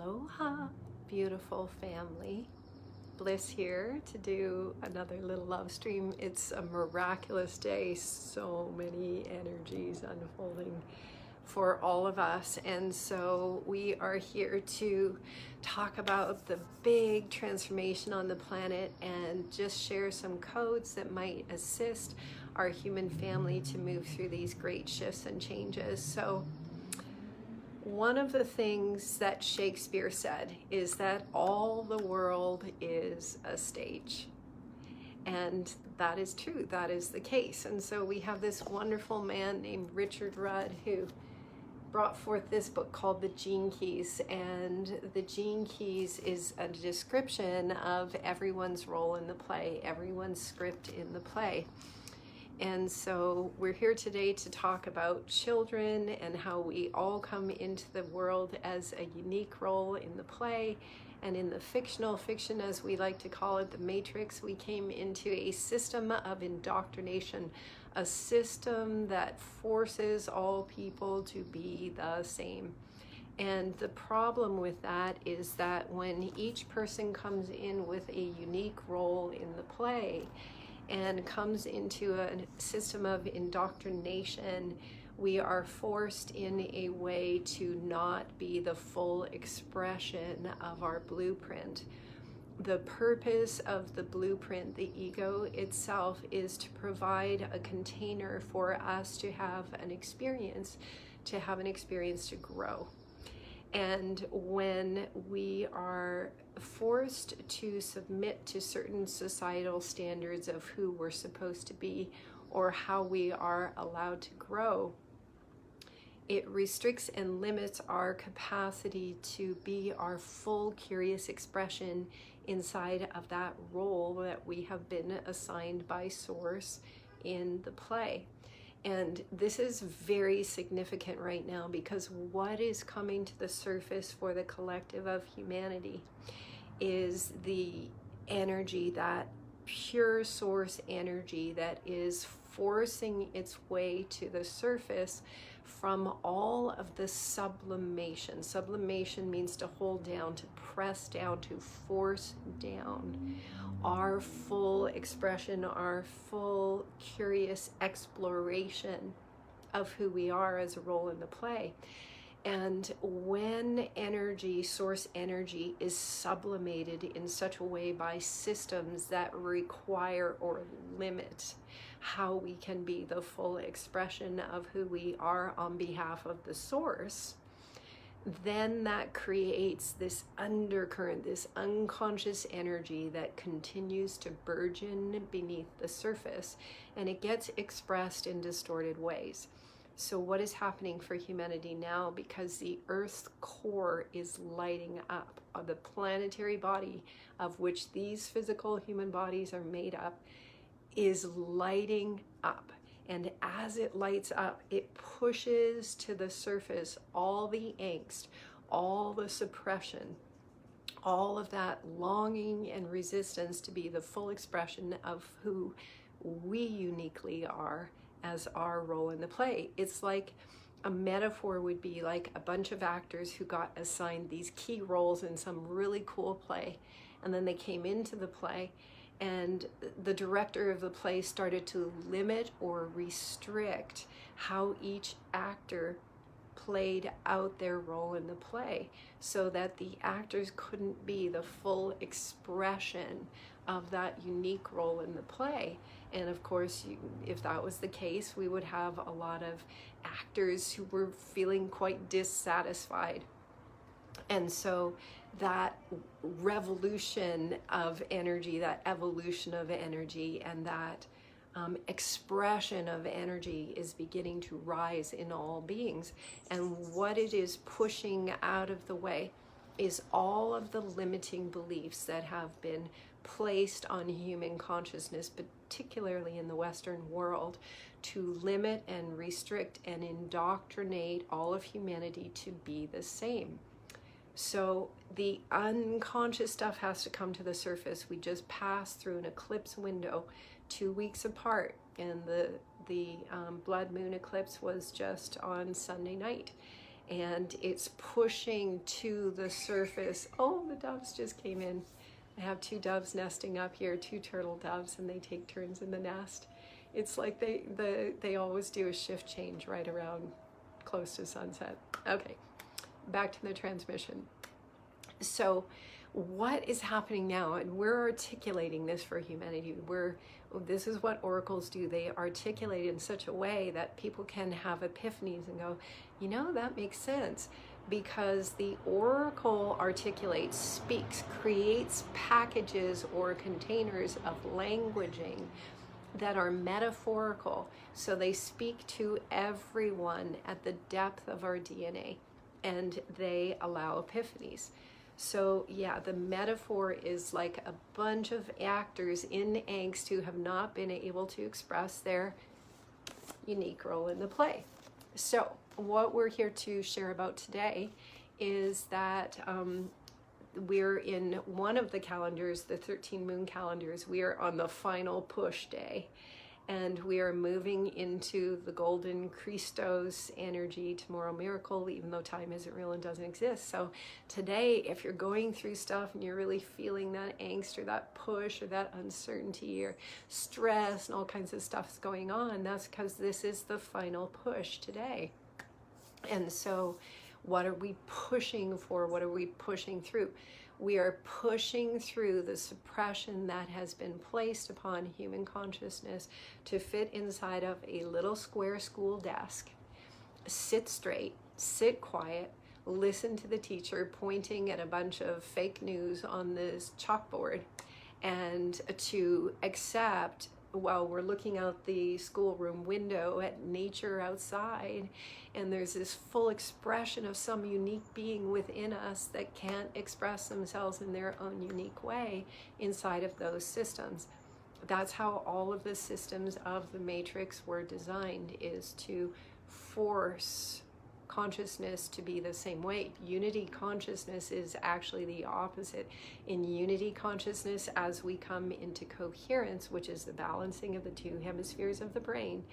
Aloha, beautiful family. Bliss here to do another little love stream. It's a miraculous day, so many energies unfolding for all of us. And so we are here to talk about the big transformation on the planet and just share some codes that might assist our human family to move through these great shifts and changes. So one of the things that Shakespeare said is that all the world is a stage. And that is true, that is the case. And so we have this wonderful man named Richard Rudd who brought forth this book called The Gene Keys. And the Gene Keys is a description of everyone's role in the play, everyone's script in the play. And so we're here today to talk about children and how we all come into the world as a unique role in the play. And in the fictional fiction, as we like to call it, the Matrix, we came into a system of indoctrination, a system that forces all people to be the same. And the problem with that is that when each person comes in with a unique role in the play, and comes into a system of indoctrination, we are forced in a way to not be the full expression of our blueprint. The purpose of the blueprint, the ego itself, is to provide a container for us to have an experience to grow. And when we are forced to submit to certain societal standards of who we're supposed to be or how we are allowed to grow, it restricts and limits our capacity to be our full curious expression inside of that role that we have been assigned by Source in the play. And this is very significant right now because what is coming to the surface for the collective of humanity is the energy, that pure source energy that is forcing its way to the surface from all of the sublimation. Sublimation means to hold down, to press down, to force down our full expression, our full curious exploration of who we are as a role in the play. And when energy, source energy, is sublimated in such a way by systems that require or limit how we can be the full expression of who we are on behalf of the source, then that creates this undercurrent, this unconscious energy that continues to burgeon beneath the surface, and it gets expressed in distorted ways. So what is happening for humanity now, because the Earth's core is lighting up, the planetary body of which these physical human bodies are made up is lighting up. And as it lights up, it pushes to the surface all the angst, all the suppression, all of that longing and resistance to be the full expression of who we uniquely are as our role in the play. It's like a metaphor would be like a bunch of actors who got assigned these key roles in some really cool play, and then they came into the play and the director of the play started to limit or restrict how each actor played out their role in the play so that the actors couldn't be the full expression of that unique role in the play. And of course, if that was the case, we would have a lot of actors who were feeling quite dissatisfied. And so that revolution of energy, that evolution of energy, and that expression of energy is beginning to rise in all beings. And what it is pushing out of the way is all of the limiting beliefs that have been placed on human consciousness, particularly in the Western world, to limit and restrict and indoctrinate all of humanity to be the same. So the unconscious stuff has to come to the surface. We just passed through an eclipse window 2 weeks apart, and the blood moon eclipse was just on Sunday night. and it's pushing to the surface. Oh, the doves just came in. I have 2 doves nesting up here, 2 turtle doves, and they take turns in the nest. It's like they always do a shift change right around close to sunset. Okay, back to the transmission. So what is happening now, and we're articulating this for humanity. This is what oracles do. They articulate in such a way that people can have epiphanies and go, you know, that makes sense, because the oracle articulates, speaks, creates packages or containers of languaging that are metaphorical. So they speak to everyone at the depth of our DNA, and they allow epiphanies. So yeah, the metaphor is like a bunch of actors in angst who have not been able to express their unique role in the play. So what we're here to share about today is that we're in one of the calendars, the 13 moon calendars. We are on the final push day, and we are moving into the golden Christos energy, tomorrow miracle, even though time isn't real and doesn't exist. So today, if you're going through stuff and you're really feeling that angst or that push or that uncertainty or stress and all kinds of stuff's going on, that's because this is the final push today. And so what are we pushing for? What are we pushing through? We are pushing through the suppression that has been placed upon human consciousness to fit inside of a little square school desk. Sit straight, sit quiet, listen to the teacher pointing at a bunch of fake news on this chalkboard, and to accept, while we're looking out the schoolroom window at nature outside, and there's this full expression of some unique being within us that can't express themselves in their own unique way inside of those systems. That's how all of the systems of the matrix were designed, is to force consciousness to be the same way. Unity consciousness is actually the opposite. In unity consciousness, as we come into coherence, which is the balancing of the 2 hemispheres of the brain,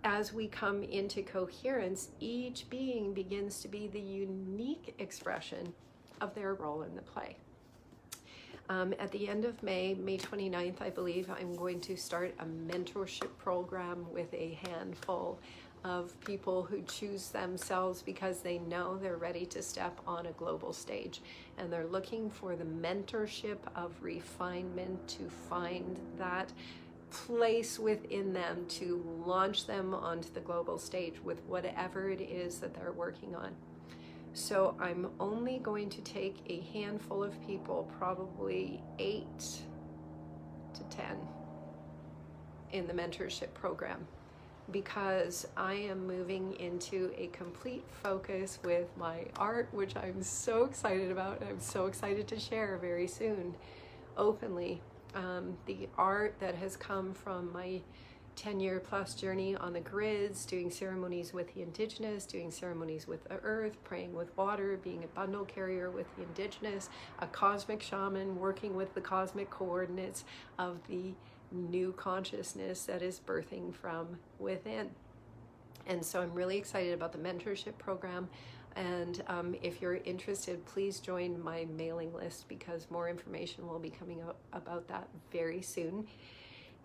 as we come into coherence, each being begins to be the unique expression of their role in the play. At the end of May 29th, I believe, I'm going to start a mentorship program with a handful of people who choose themselves because they know they're ready to step on a global stage, and they're looking for the mentorship of refinement to find that place within them to launch them onto the global stage with whatever it is that they're working on. So I'm only going to take a handful of people, probably 8 to 10, in the mentorship program, because I am moving into a complete focus with my art, which I'm so excited about, and I'm so excited to share very soon openly. The art that has come from my 10-year plus journey on the grids, doing ceremonies with the indigenous, doing ceremonies with the earth, praying with water, being a bundle carrier with the indigenous, a cosmic shaman, working with the cosmic coordinates of the new consciousness that is birthing from within. And so I'm really excited about the mentorship program. And if you're interested, please join my mailing list, because more information will be coming out about that very soon.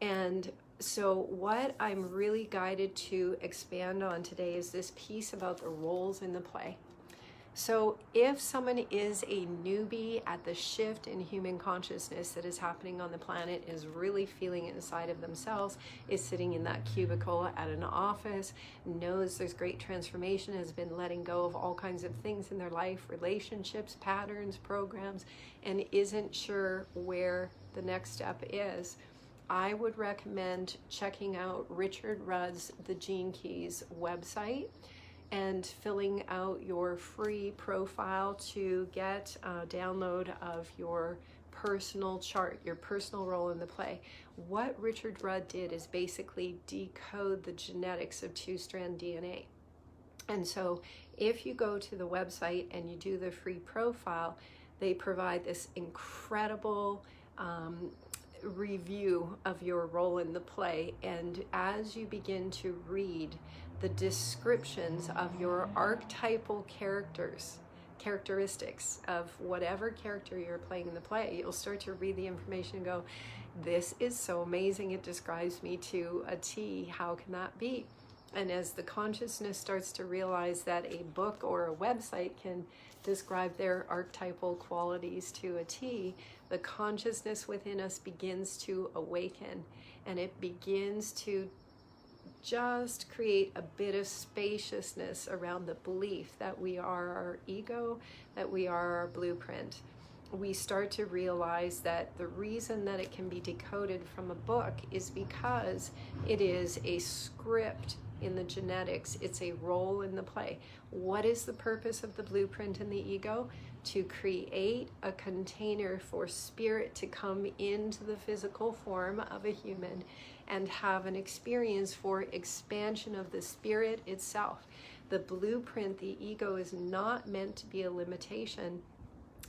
And so what I'm really guided to expand on today is this piece about the roles in the play. So if someone is a newbie at the shift in human consciousness that is happening on the planet, is really feeling it inside of themselves, is sitting in that cubicle at an office, knows there's great transformation, has been letting go of all kinds of things in their life, relationships, patterns, programs, and isn't sure where the next step is, I would recommend checking out Richard Rudd's The Gene Keys website and filling out your free profile to get a download of your personal chart, your personal role in the play. What Richard Rudd did is basically decode the genetics of 2-strand DNA. And so if you go to the website and you do the free profile, they provide this incredible review of your role in the play. And as you begin to read the descriptions of your archetypal characteristics of whatever character you're playing in the play. You'll start to read the information and go, this is so amazing, it describes me to a T. How can that be? And as the consciousness starts to realize that a book or a website can describe their archetypal qualities to a T, the consciousness within us begins to awaken, and it begins to just create a bit of spaciousness around the belief that we are our ego, that we are our blueprint. We start to realize that the reason that it can be decoded from a book is because it is a script in the genetics. It's a role in the play. What is the purpose of the blueprint and the ego? To create a container for spirit to come into the physical form of a human and have an experience for expansion of the spirit itself. The blueprint, the ego, is not meant to be a limitation.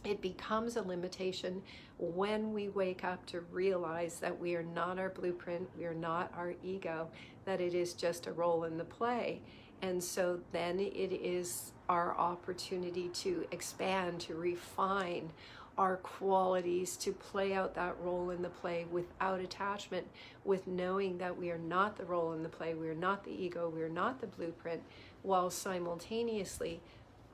It becomes a limitation when we wake up to realize that we are not our blueprint, we are not our ego, that it is just a role in the play. And so then it is our opportunity to expand, to refine our qualities, to play out that role in the play without attachment, with knowing that we are not the role in the play, we are not the ego, we are not the blueprint, while simultaneously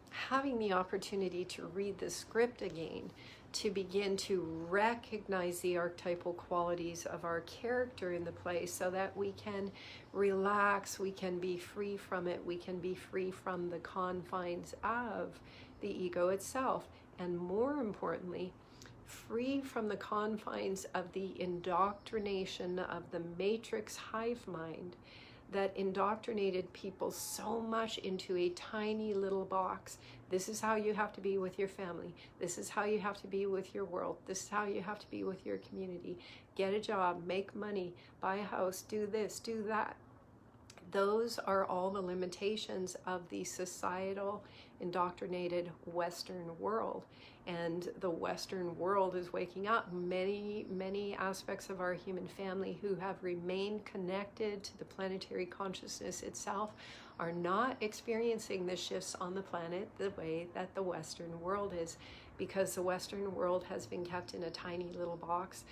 having the opportunity to read the script again, to begin to recognize the archetypal qualities of our character in the play so that we can relax, we can be free from it, we can be free from the confines of the ego itself, and more importantly, free from the confines of the indoctrination of the matrix hive mind that indoctrinated people so much into a tiny little box. This is how you have to be with your family. This is how you have to be with your world. This is how you have to be with your community. Get a job, make money, buy a house, do this, do that. Those are all the limitations of the societal, indoctrinated Western world. And the Western world is waking up. Many, many aspects of our human family who have remained connected to the planetary consciousness itself are not experiencing the shifts on the planet the way that the Western world is, because the Western world has been kept in a tiny little box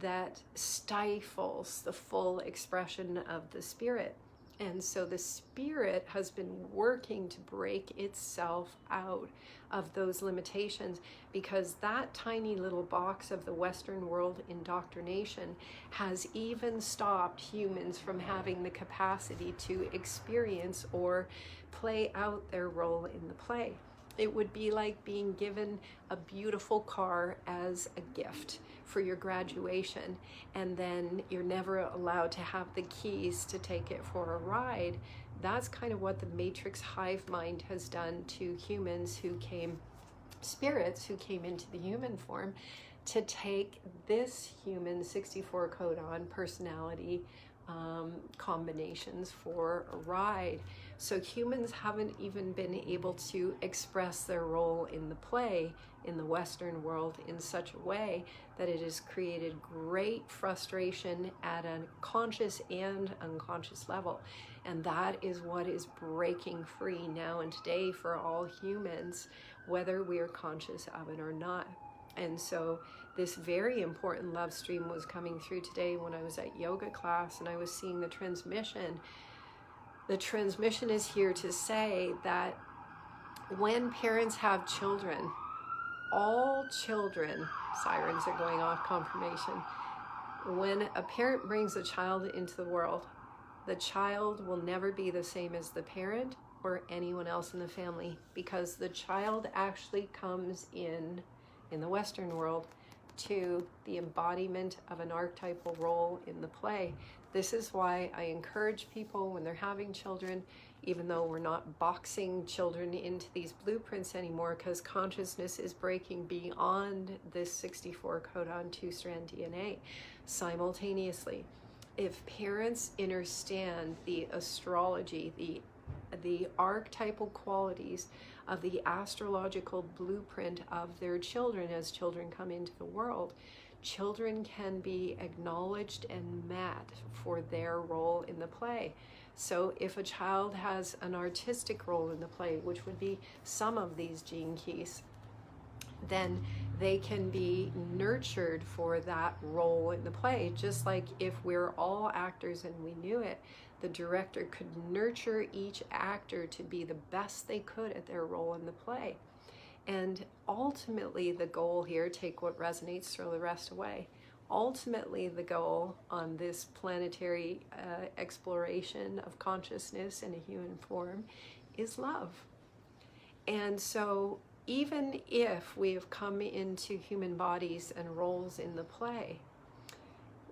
that stifles the full expression of the spirit. And so the spirit has been working to break itself out of those limitations, because that tiny little box of the Western world indoctrination has even stopped humans from having the capacity to experience or play out their role in the play. It would be like being given a beautiful car as a gift for your graduation, and then you're never allowed to have the keys to take it for a ride. That's kind of what the matrix hive mind has done to humans who came, spirits who came into the human form, to take this human 64 codon personality combinations for a ride. So humans haven't even been able to express their role in the play in the Western world in such a way that it has created great frustration at a conscious and unconscious level. And that is what is breaking free now and today for all humans, whether we are conscious of it or not. And so this very important love stream was coming through today when I was at yoga class and I was seeing the transmission. The transmission is here to say that when parents have children, all children, sirens are going off, confirmation. When a parent brings a child into the world, the child will never be the same as the parent or anyone else in the family, because the child actually comes in the Western world, to the embodiment of an archetypal role in the play. This is why I encourage people when they're having children, even though we're not boxing children into these blueprints anymore, because consciousness is breaking beyond this 64 codon 2-strand DNA simultaneously. If parents understand the astrology, the archetypal qualities of the astrological blueprint of their children as children come into the world, children can be acknowledged and met for their role in the play. So if a child has an artistic role in the play, which would be some of these gene keys, then they can be nurtured for that role in the play. Just like if we're all actors and we knew it, the director could nurture each actor to be the best they could at their role in the play. And ultimately the goal here, take what resonates, throw the rest away. Ultimately the goal on this planetary exploration of consciousness in a human form is love. And so even if we have come into human bodies and roles in the play,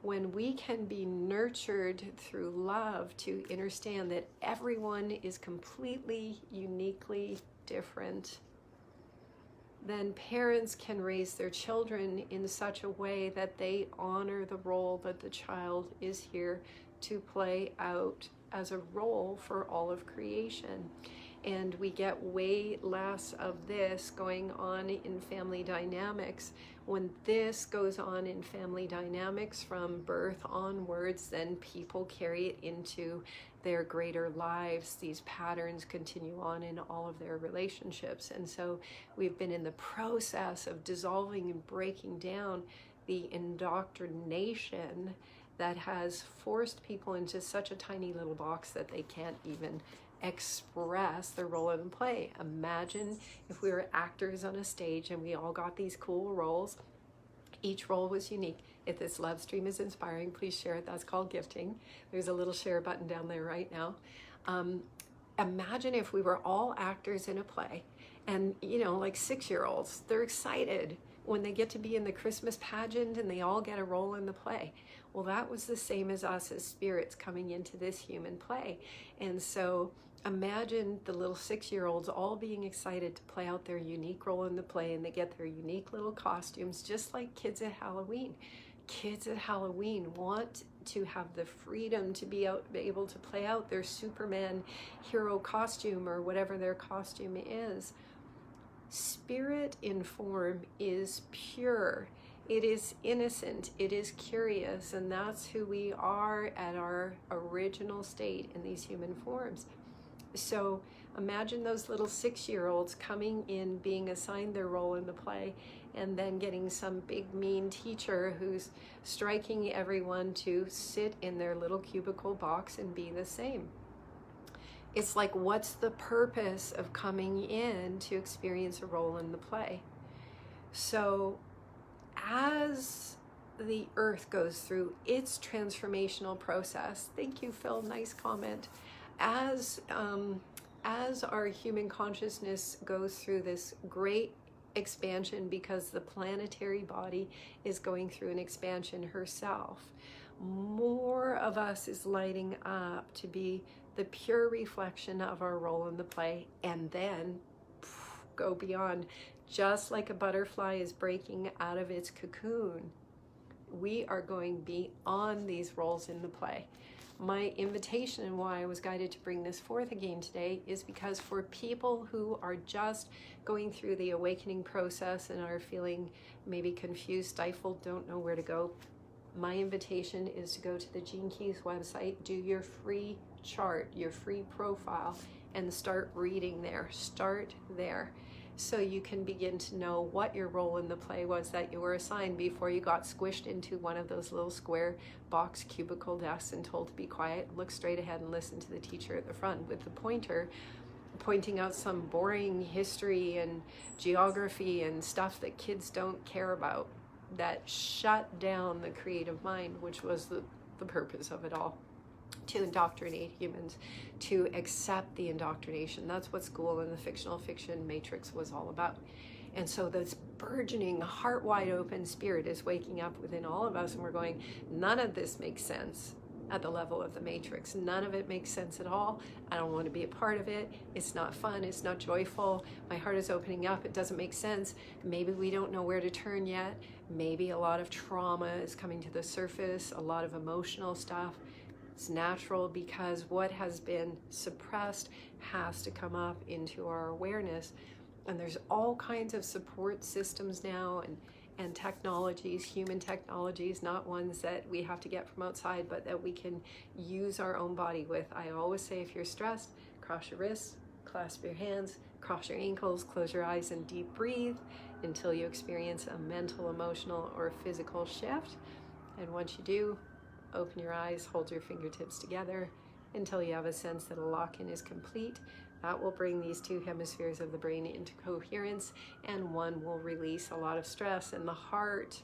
when we can be nurtured through love to understand that everyone is completely, uniquely different, then parents can raise their children in such a way that they honor the role that the child is here to play out as a role for all of creation. And we get way less of this going on in family dynamics. When this goes on in family dynamics from birth onwards, then people carry it into their greater lives. These patterns continue on in all of their relationships. And so we've been in the process of dissolving and breaking down the indoctrination that has forced people into such a tiny little box that they can't even express their role in play. Imagine if we were actors on a stage and we all got these cool roles. Each role was unique. If this love stream is inspiring, please share it. That's called gifting. There's a little share button down there right now. Imagine if we were all actors in a play, and like 6-year-olds, they're excited when they get to be in the Christmas pageant and they all get a role in the play. Well, that was the same as us as spirits coming into this human play. And so imagine the little 6-year-olds all being excited to play out their unique role in the play, and they get their unique little costumes, just like kids at Halloween. Kids at Halloween want to have the freedom to be able to play out their Superman hero costume or whatever their costume is. Spirit in form is pure. It is innocent, it is curious, and that's who we are at our original state in these human forms. So imagine those little 6-year-olds coming in, being assigned their role in the play, and then getting some big mean teacher who's striking everyone to sit in their little cubicle box and be the same. It's like, what's the purpose of coming in to experience a role in the play? So as the earth goes through its transformational process, thank you, Phil, nice comment. As our human consciousness goes through this great expansion, because the planetary body is going through an expansion herself, more of us is lighting up to be the pure reflection of our role in the play, and then go beyond. Just like a butterfly is breaking out of its cocoon, we are going beyond these roles in the play. My invitation and why I was guided to bring this forth again today is because for people who are just going through the awakening process and are feeling maybe confused, stifled, don't know where to go, my invitation is to go to the Gene Keys website, do your free chart, your free profile, and start reading there. Start there, so you can begin to know what your role in the play was that you were assigned before you got squished into one of those little square box cubicle desks and told to be quiet, look straight ahead, and listen to the teacher at the front with the pointer pointing out some boring history and geography and stuff that kids don't care about, that shut down the creative mind, which was the purpose of it all. To indoctrinate humans, to accept the indoctrination. That's what school and the fictional fiction matrix was all about. And so this burgeoning, heart wide open spirit is waking up within all of us, and we're going, none of this makes sense at the level of the matrix. None of it makes sense at all. I don't want to be a part of it. It's not fun. It's not joyful. My heart is opening up. It doesn't make sense. Maybe we don't know where to turn yet. Maybe a lot of trauma is coming to the surface, a lot of emotional stuff. It's natural, because what has been suppressed has to come up into our awareness. And there's all kinds of support systems now, and and technologies, human technologies, not ones that we have to get from outside, but that we can use our own body with. I always say, if you're stressed, cross your wrists, clasp your hands, cross your ankles, close your eyes, and deep breathe until you experience a mental, emotional, or physical shift. And once you do, open your eyes, hold your fingertips together until you have a sense that a lock-in is complete. That will bring these two hemispheres of the brain into coherence, and one will release a lot of stress, and the heart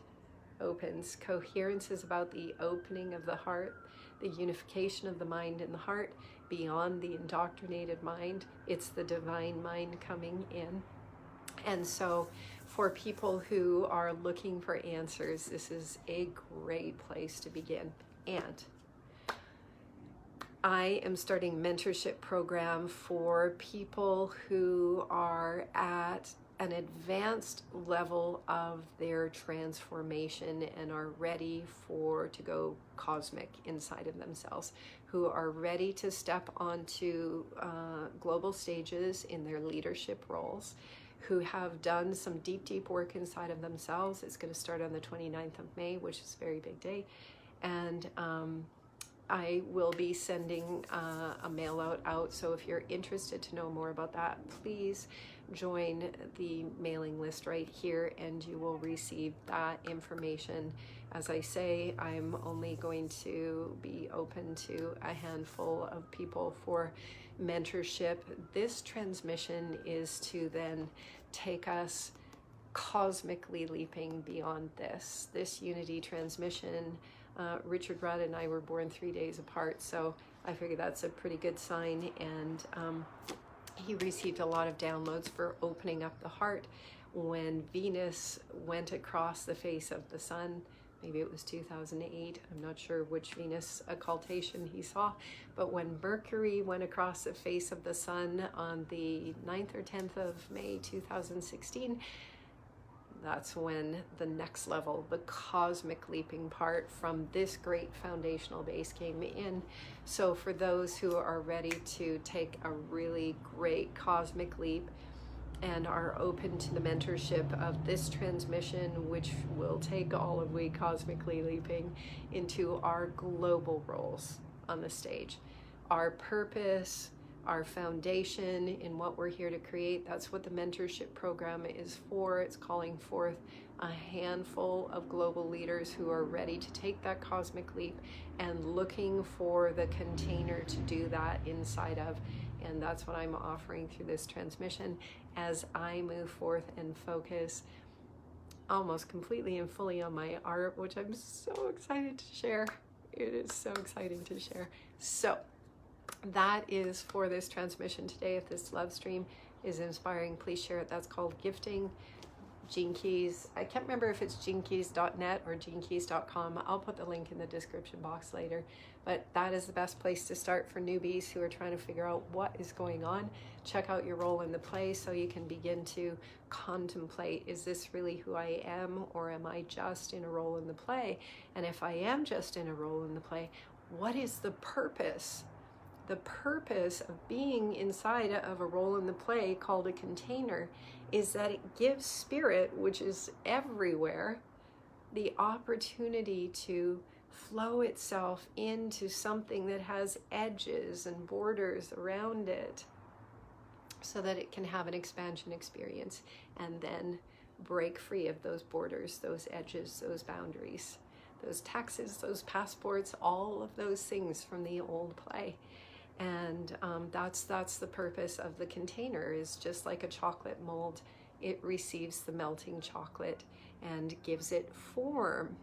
opens. Coherence is about the opening of the heart, the unification of the mind and the heart beyond the indoctrinated mind. It's the divine mind coming in. And so for people who are looking for answers, this is a great place to begin. And I am starting a mentorship program for people who are at an advanced level of their transformation and are ready to go cosmic inside of themselves, who are ready to step onto global stages in their leadership roles, who have done some deep work inside of themselves. It's going to start on the 29th of May, which is a very big day. And I will be sending a mail out. So if you're interested to know more about that, please join the mailing list right here and you will receive that information. As I say, I'm only going to be open to a handful of people for mentorship. This transmission is to then take us cosmically leaping beyond this unity transmission. Richard Rudd and I were born 3 days apart, so I figure that's a pretty good sign. And he received a lot of downloads for opening up the heart when Venus went across the face of the sun. Maybe it was 2008. I'm not sure which Venus occultation he saw, but when Mercury went across the face of the sun on the 9th or 10th of May 2016, that's when the next level, the cosmic leaping part from this great foundational base came in. So for those who are ready to take a really great cosmic leap and are open to the mentorship of this transmission, which will take all of we cosmically leaping into our global roles on the stage, our purpose, our foundation in what we're here to create. That's what the mentorship program is for. It's calling forth a handful of global leaders who are ready to take that cosmic leap and looking for the container to do that inside of. And that's what I'm offering through this transmission as I move forth and focus almost completely and fully on my art, which I'm so excited to share. It is so exciting to share. So that is for this transmission today. If this love stream is inspiring, please share it. That's called Gifting. Gene Keys. I can't remember if it's genekeys.net or genekeys.com. I'll put the link in the description box later. But that is the best place to start for newbies who are trying to figure out what is going on. Check out your role in the play so you can begin to contemplate, is this really who I am, or am I just in a role in the play? And if I am just in a role in the play, what is the purpose? The purpose of being inside of a role in the play called a container is that it gives spirit, which is everywhere, the opportunity to flow itself into something that has edges and borders around it so that it can have an expansion experience and then break free of those borders, those edges, those boundaries, those taxes, those passports, all of those things from the old play. And that's the purpose of the container. Is just like a chocolate mold, it receives the melting chocolate and gives it form.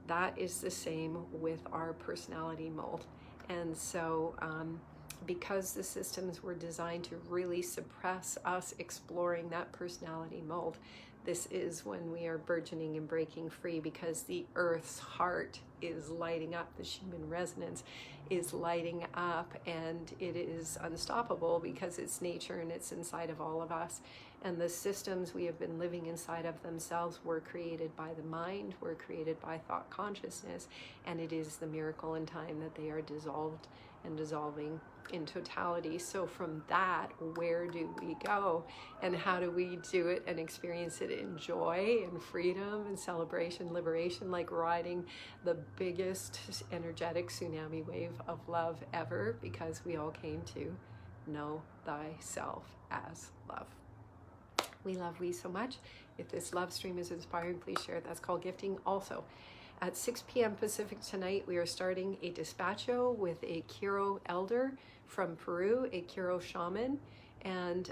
That is the same with our personality mold. And so because the systems were designed to really suppress us exploring that personality mold, this is when we are burgeoning and breaking free, because the earth's heart is lighting up, the Schumann resonance is lighting up, and it is unstoppable because it's nature and it's inside of all of us. And the systems we have been living inside of themselves were created by the mind, were created by thought consciousness, and it is the miracle in time that they are dissolved and dissolving in totality. So from that, where do we go, and how do we do it and experience it in joy and freedom and celebration, liberation, like riding the biggest energetic tsunami wave of love ever, because we all came to know thyself as love. We love we so much. If this love stream is inspiring, please share it. That's called gifting. Also, at 6 p.m. Pacific tonight, we are starting a despacho with a Quiro elder from Peru, a Quiro shaman. And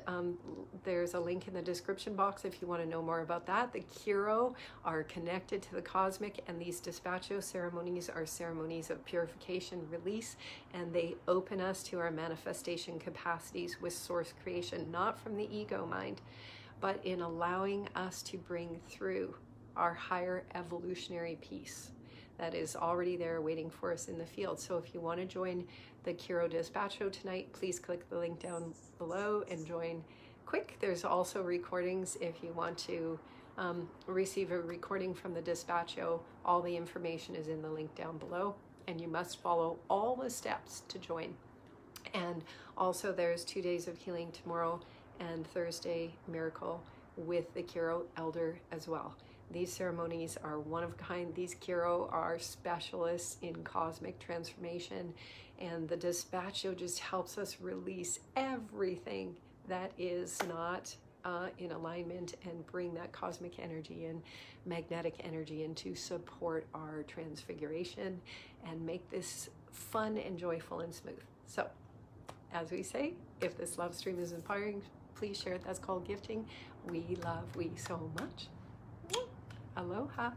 there's a link in the description box if you want to know more about that. The Quiro are connected to the cosmic, and these despacho ceremonies are ceremonies of purification, release, and they open us to our manifestation capacities with source creation, not from the ego mind, but in allowing us to bring through our higher evolutionary piece that is already there waiting for us in the field. So if you want to join the Quiro Despacho tonight, please click the link down below and join quick. There's also recordings if you want to receive a recording from the Despacho. All the information is in the link down below, and you must follow all the steps to join. And also there's 2 days of healing tomorrow and Thursday miracle with the Quiro elder as well. These ceremonies are one of a kind. These Quiro are specialists in cosmic transformation, and the Despacho just helps us release everything that is not in alignment and bring that cosmic energy and magnetic energy in to support our transfiguration and make this fun and joyful and smooth. So, as we say, if this love stream is inspiring, please share it. That's called gifting. We love we so much. Aloha.